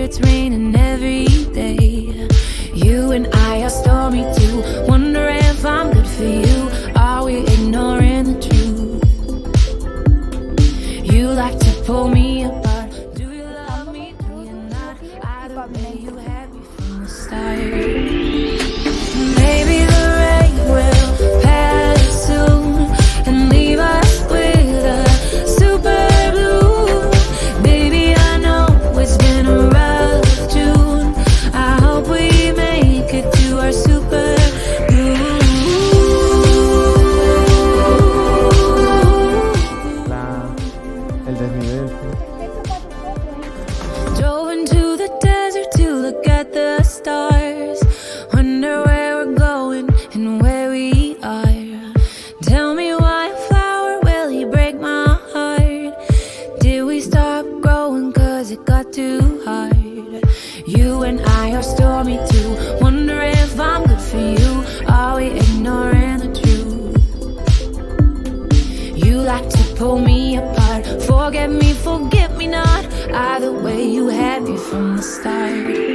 it's raining every day. You and I are stormy too. Wonder if I'm good for you. Are we ignoring the truth? You like to pull me apart. Do you love me? Do you not? Either way, you had me from the start. Maybe the rain will pass soon and leave us with a super blue. Baby, I know it's been a rough June. I hope we make it to our super blue. El desnivel. Drove into the desert to look at the stars. Wonder where we're going and where we are. Tell me why a flower will he break my heart? Did we stop growing cause it got too hard? You and I are stormy too. Wonder if I'm good for you. Are we ignoring the truth? You like to pull me apart. Forget me not. Either way, you had me from the start.